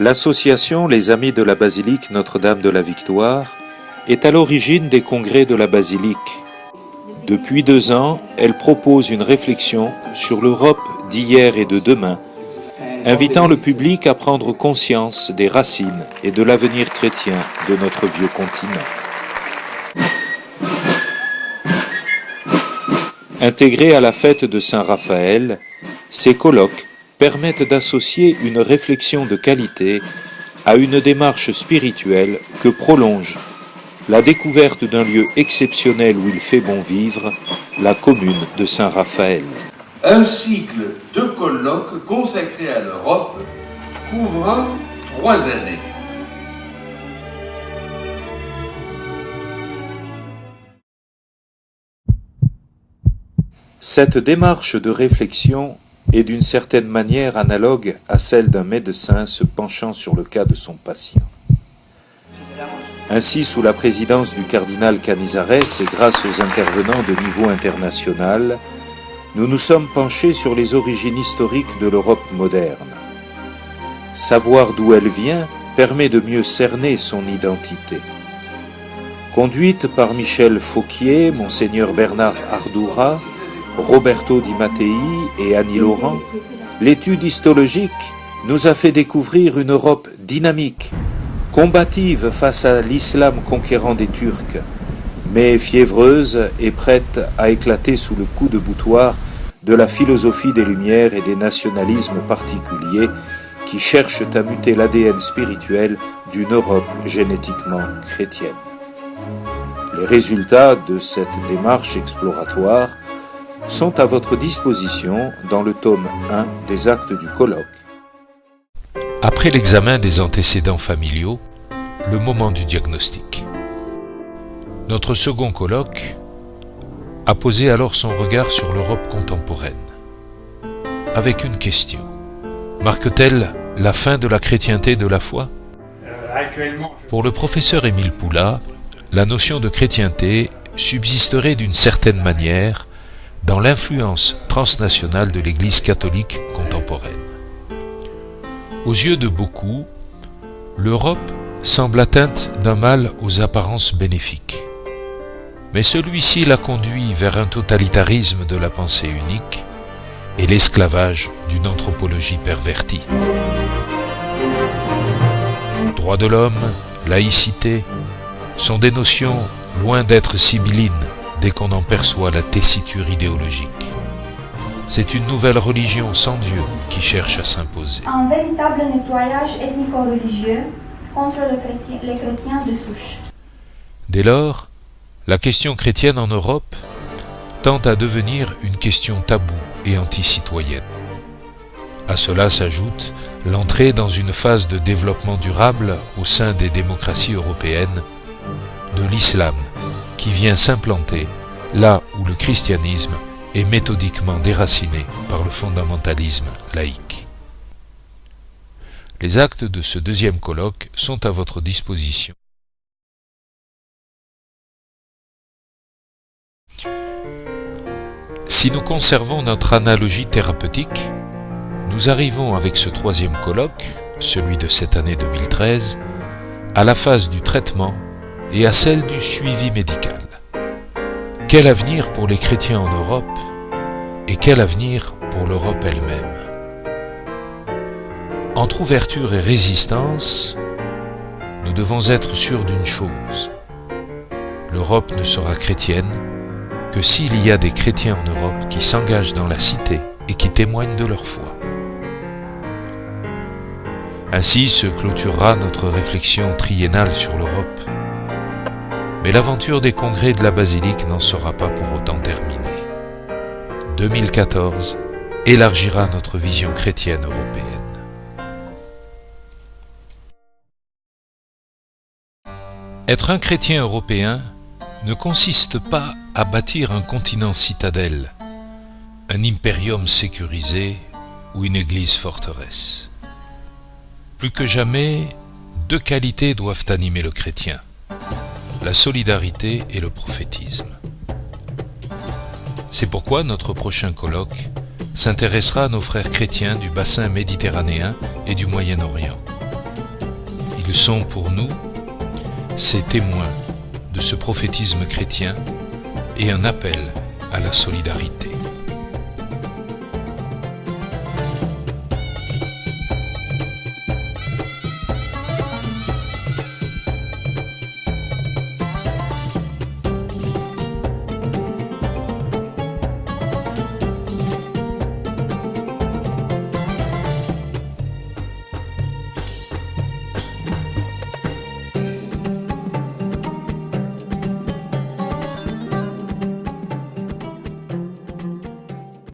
L'association Les Amis de la Basilique Notre-Dame de la Victoire est à l'origine des congrès de la Basilique. Depuis 2 ans, elle propose une réflexion sur l'Europe d'hier et de demain, invitant le public à prendre conscience des racines et de l'avenir chrétien de notre vieux continent. Intégrés à la fête de Saint-Raphaël, ces colloques permettent d'associer une réflexion de qualité à une démarche spirituelle que prolonge la découverte d'un lieu exceptionnel où il fait bon vivre, la commune de Saint-Raphaël. Un cycle de colloques consacrés à l'Europe, couvrant 3 années. Cette démarche de réflexion est d'une certaine manière analogue à celle d'un médecin se penchant sur le cas de son patient. Ainsi, sous la présidence du cardinal Canizares et grâce aux intervenants de niveau international, nous nous sommes penchés sur les origines historiques de l'Europe moderne. Savoir d'où elle vient permet de mieux cerner son identité. Conduite par Michel Fauquier, Monseigneur Bernard Ardoura, Roberto Di Mattei et Annie Laurent, l'étude histologique nous a fait découvrir une Europe dynamique, combative face à l'islam conquérant des Turcs, mais fiévreuse et prête à éclater sous le coup de boutoir de la philosophie des Lumières et des nationalismes particuliers qui cherchent à muter l'ADN spirituel d'une Europe génétiquement chrétienne. Les résultats de cette démarche exploratoire sont à votre disposition dans le tome 1 des actes du colloque. Après l'examen des antécédents familiaux, le moment du diagnostic. Notre second colloque a posé alors son regard sur l'Europe contemporaine, avec une question. Marque-t-elle la fin de la chrétienté de la foi ? Pour le professeur Émile Poula, la notion de chrétienté subsisterait d'une certaine manière dans l'influence transnationale de l'Église catholique contemporaine. Aux yeux de beaucoup, l'Europe semble atteinte d'un mal aux apparences bénéfiques. Mais celui-ci l'a conduit vers un totalitarisme de la pensée unique et l'esclavage d'une anthropologie pervertie. Droits de l'homme, laïcité, sont des notions loin d'être sibyllines dès qu'on en perçoit la tessiture idéologique. C'est une nouvelle religion sans Dieu qui cherche à s'imposer. Un véritable nettoyage ethnico-religieux contre les chrétiens de souche. Dès lors, la question chrétienne en Europe tend à devenir une question taboue et anti-citoyenne. À cela s'ajoute l'entrée dans une phase de développement durable au sein des démocraties européennes de l'islam, qui vient s'implanter là où le christianisme est méthodiquement déraciné par le fondamentalisme laïque. Les actes de ce deuxième colloque sont à votre disposition. Si nous conservons notre analogie thérapeutique, nous arrivons avec ce troisième colloque, celui de cette année 2013, à la phase du traitement et à celle du suivi médical. Quel avenir pour les chrétiens en Europe et quel avenir pour l'Europe elle-même ? Entre ouverture et résistance, nous devons être sûrs d'une chose. L'Europe ne sera chrétienne que s'il y a des chrétiens en Europe qui s'engagent dans la cité et qui témoignent de leur foi. Ainsi se clôturera notre réflexion triennale sur l'Europe. Mais l'aventure des congrès de la Basilique n'en sera pas pour autant terminée. 2014 élargira notre vision chrétienne européenne. Être un chrétien européen ne consiste pas à bâtir un continent citadelle, un impérium sécurisé ou une église forteresse. Plus que jamais, 2 qualités doivent animer le chrétien, la solidarité et le prophétisme. C'est pourquoi notre prochain colloque s'intéressera à nos frères chrétiens du bassin méditerranéen et du Moyen-Orient. Ils sont pour nous ces témoins de ce prophétisme chrétien et un appel à la solidarité.